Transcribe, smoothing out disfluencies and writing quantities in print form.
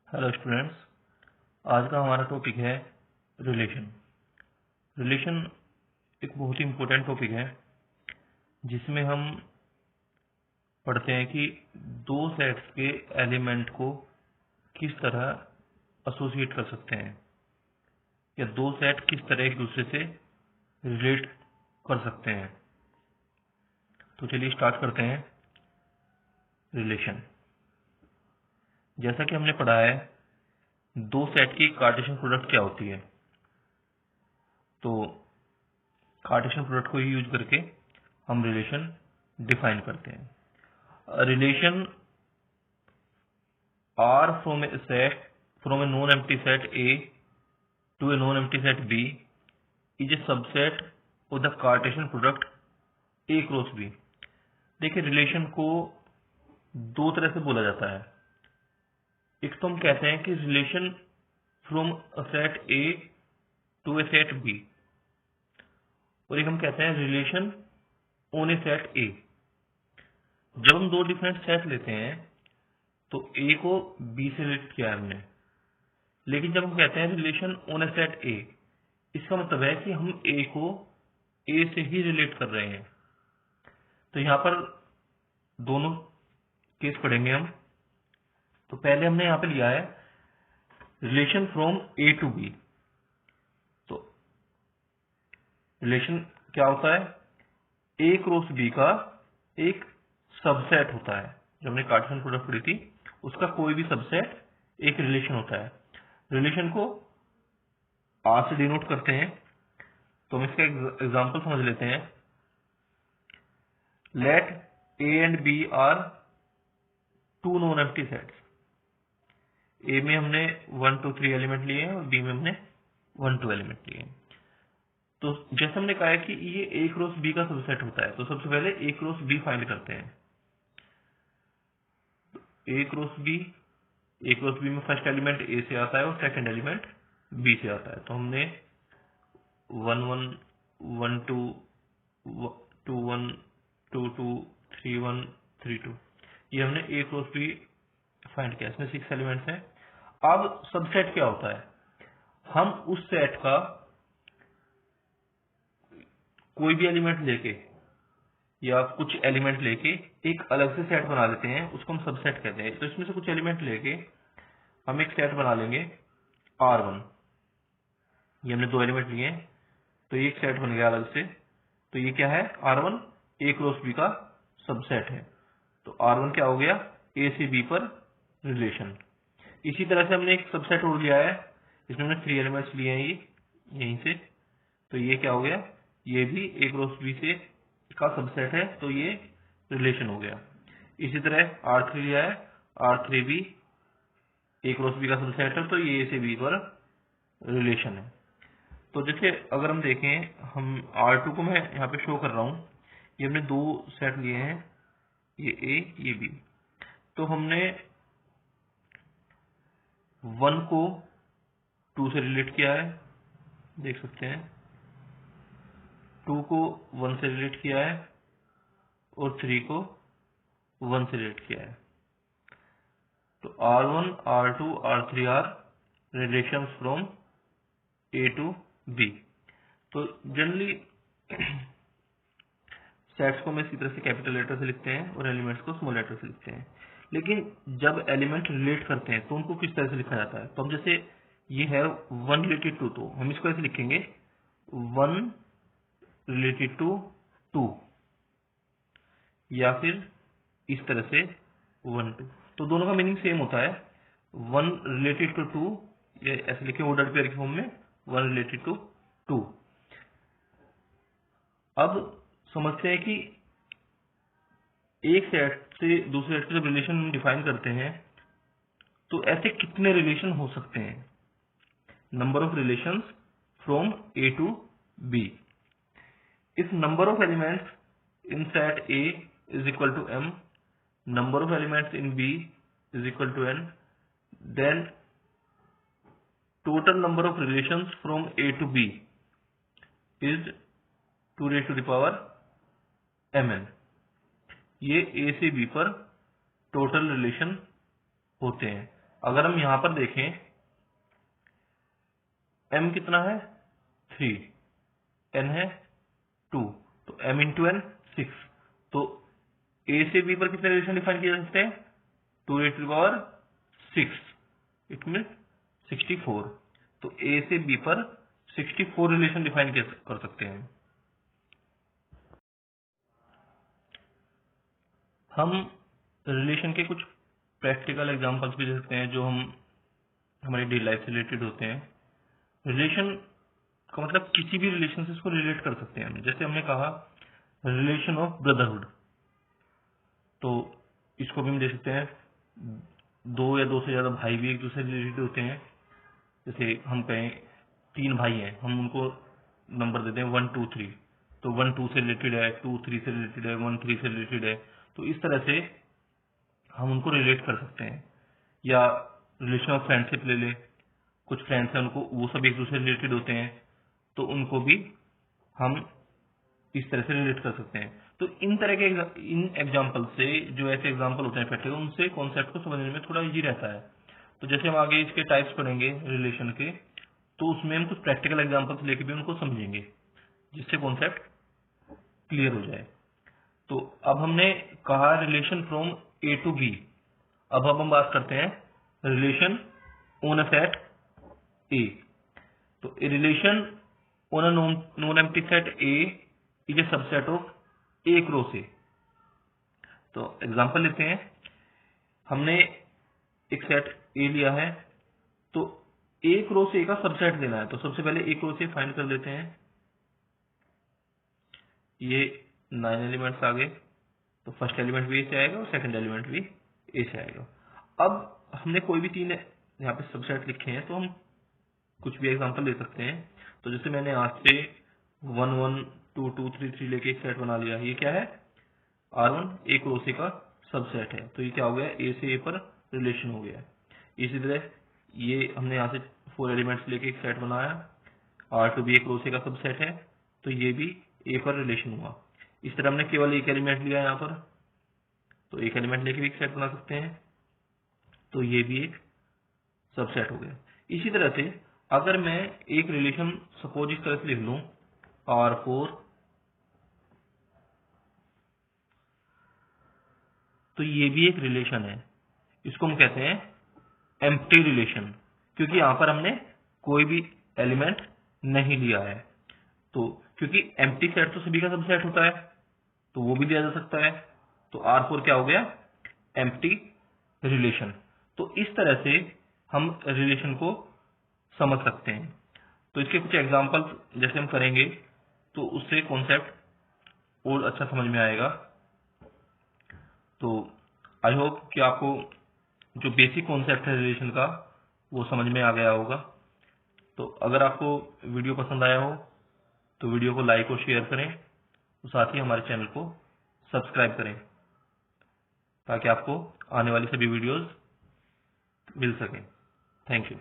Hello students, आज का हमारा टॉपिक है रिलेशन। रिलेशन एक बहुत ही इम्पोर्टेंट टॉपिक है जिसमें हम पढ़ते हैं कि दो सेट्स के एलिमेंट को किस तरह एसोसिएट कर सकते हैं या दो सेट किस तरह एक दूसरे से रिलेट कर सकते हैं। तो चलिए स्टार्ट करते हैं। रिलेशन, जैसा कि हमने पढ़ा है, दो सेट की कार्टेशियन प्रोडक्ट क्या होती है। तो कार्टेशियन प्रोडक्ट को ही यूज करके हम रिलेशन डिफाइन करते हैं। Relation R from a set from a non-empty set A to a non-empty set B is a subset of the Cartesian product A cross B। देखिए, रिलेशन को दो तरह से बोला जाता है। एक तो हम कहते हैं कि relation from a set A to a set B, और एक हम कहते हैं relation on a set A। जब हम दो डिफरेंट सेट लेते हैं तो A को B से रिलेट किया है हमने, लेकिन जब हम कहते हैं relation on a set A, इसका मतलब है कि हम A को A से ही रिलेट कर रहे हैं। तो यहां पर दोनों केस पढ़ेंगे हम। तो पहले हमने यहां पे लिया है relation from A to B। तो रिलेशन क्या होता है? A क्रॉस B का एक सबसेट होता है। जो हमने कार्टेशियन प्रोडक्ट पढ़ी थी, उसका कोई भी सबसेट एक रिलेशन होता है। रिलेशन को R से डिनोट करते हैं। तो हम इसका एग्जांपल समझ लेते हैं। Let A and B are two non empty sets. A में हमने 1 2 3 एलिमेंट लिए हैं और B में हमने 1 2 एलिमेंट लिए हैं। तो जैसे हमने कहा है कि ये A क्रॉस B का सबसेट होता है, तो सबसे पहले A क्रॉस B फाइंड करते हैं। A क्रॉस B में फर्स्ट एलिमेंट A से आता है और सेकंड एलिमेंट B से आता है। तो हमने 1 1 1 2 2 1 2 2 3 1 3 2, ये हमने A क्रॉस B फाइंड किया। इसमें 6 एलिमेंट्स हैं। अब सबसेट क्या होता है? हम उस सेट का कोई भी एलिमेंट लेके या कुछ एलिमेंट लेके एक अलग से सेट बना लेते हैं, उसको हम सबसेट कहते हैं। तो इसमें से कुछ एलिमेंट लेके हम एक सेट बना लेंगे R1। ये हमने दो एलिमेंट लिए हैं, तो ये एक सेट बन गया अलग से। तो ये क्या है? R1 A क्रॉस B का सबसेट है। तो R1 क्या हो गया? A से B पर रिलेशन। इसी तरह से हमने एक सबसेट और लिया है, इसमें हमने 3 एलिमेंट्स लिए हैं ये यहीं से। तो ये क्या हो गया? ये भी A क्रॉस B से का सबसेट है, तो ये रिलेशन हो गया। इसी तरह R3 लिया है, R3 भी A क्रॉस B का सबसेट है, तो ये A से B पर रिलेशन है। तो जैसे अगर हम देखें, हम R2 को मैं यहाँ पे शो कर रहा हूँ। ये हमने दो सेट लिए हैं, ये A ये B। तो हमने 1 को 2 से रिलेट किया है, देख सकते हैं। 2 को 1 से रिलेट किया है और 3 को 1 से रिलेट किया है। तो R1 R2 R3 are relations from A to B। तो जनरली सेट्स को हम इसी तरह से कैपिटल लेटर से लिखते हैं और एलिमेंट्स को स्मॉल लेटर से लिखते हैं। लेकिन जब एलिमेंट रिलेट करते हैं तो उनको किस तरह से लिखा जाता है? तो हम जैसे ये है 1 रिलेटेड टू, तो हम इसको ऐसे लिखेंगे 1 रिलेटेड टू 2, या फिर इस तरह से 1 2। तो दोनों का मीनिंग सेम होता है, 1 रिलेटेड टू 2, ये ऐसे लिखे ऑर्डर पेयर के फॉर्म में, 1 रिलेटेड टू 2। अब समझते हैं कि एक सेट से दूसरे सेट से जब रिलेशन हम डिफाइन करते हैं तो ऐसे कितने रिलेशन हो सकते हैं। Number of relations from A to B। If number of elements in set A is equal to M, number of elements in B is equal to n, then total number of relations from A to B is 2 raised to the power mn। ये A से B पर total relation होते हैं। अगर हम यहां पर देखें m कितना है 3, n है 2, तो m इंटू एन 6। तो a से b पर कितने रिलेशन डिफाइन किए जा सकते हैं 2 raised to the power 6, it mean 64। तो a से b पर 64 रिलेशन डिफाइन कर सकते हैं। हम रिलेशन के कुछ प्रैक्टिकल एग्जांपल्स भी दे सकते हैं जो हम हमारी डेली लाइफ से रिलेटेड होते हैं। रिलेशन का मतलब किसी भी रिलेशन से इसको रिलेट कर सकते हैं हम। जैसे हमने कहा रिलेशन ऑफ ब्रदरहुड, तो इसको भी हम दे सकते हैं 2 या 2 से ज्यादा भाई भी एक दूसरे से रिलेटेड होते हैं। जैसे हम कहें 3 भाई हैं, हम उनको नंबर देते हैं 1 2 3, तो 1 2 से रिलेटेड है, 2 3 से रिलेटेड है, 1 3 से रिलेटेड है। तो इस तरह से हम उनको रिलेट कर सकते हैं। या रिलेशन ऑफ फ्रेंडशिप ले ले, कुछ फ्रेंड्स हैं उनको वो सब एक दूसरे से रिलेटेड होते हैं, तो उनको भी हम इस तरह से रिलेट कर सकते हैं। तो इन तरह के इन एग्जाम्पल से, जो ऐसे एग्जाम्पल होते हैं प्रैक्टिकल, उनसे कॉन्सेप्ट को समझने में थोड़ा इजी रहता है। तो जैसे हम आगे इसके टाइप्स पढ़ेंगे रिलेशन के, तो उसमें हम कुछ प्रैक्टिकल एग्जाम्पल्स लेके भी उनको समझेंगे जिससे कॉन्सेप्ट क्लियर हो जाए। तो अब हमने कहा relation from A to B. अब हम बात करते हैं relation on a set A. तो a relation on a non empty set A is a subset of A cross A. तो एग्जांपल लेते हैं। हमने एक सेट ए लिया है, तो ए क्रॉस ए का सबसेट लेना है। तो सबसे पहले ए क्रॉस ए फाइंड कर लेते हैं। ये 9 एलिमेंट्स आ गए, तो फर्स्ट एलिमेंट भी ए से आएगा और सेकंड एलिमेंट भी ए से आएगा। अब हमने कोई भी 3 यहाँ पे सबसेट लिखे हैं, तो हम कुछ भी एग्जांपल ले सकते हैं। तो जैसे मैंने आज से 1 1 2 2 3 3 लेके एक सेट बना लिया। ये क्या है R1 ए क्रॉस ए का सबसेट है। तो ये क्या हो गया ए से ए पर रिलेशन हो गया। इसी तरह ये हमने यहाँ से 4 एलिमेंट्स लेके एक सेट बनाया, R2 भी ए क्रॉस ए का सबसेट है, तो ये भी ए पर रिलेशन हुआ। इस तरह हमने केवल एक एलिमेंट लिया यहाँ पर, तो एक एलिमेंट लेके भी एक सेट बना सकते हैं, तो ये भी एक सबसेट हो गया। इसी तरह से अगर मैं एक रिलेशन सपोज इस तरह से लिख लूं R4, तो ये भी एक रिलेशन है। इसको हम कहते हैं एम्प्टी रिलेशन, क्योंकि यहां पर हमने कोई भी एलिमेंट नहीं लिया है। तो क्योंकि एम्प्टी सेट तो सभी का सबसेट होता है, तो वो भी दिया जा सकता है। तो R4 क्या हो गया एम्प्टी रिलेशन। तो इस तरह से हम रिलेशन को समझ सकते हैं। तो इसके कुछ एग्जांपल्स जैसे हम करेंगे, तो उससे कॉन्सेप्ट और अच्छा समझ में आएगा। तो आई होप कि आपको जो बेसिक कॉन्सेप्ट है रिलेशन का वो समझ में आ गया होगा। तो अगर आपको वीडियो पसंद आया हो तो वीडियो को लाइक और शेयर करें, और साथ ही हमारे चैनल को सब्सक्राइब करें ताकि आपको आने वाली सभी वीडियोस मिल सकें। Thank you.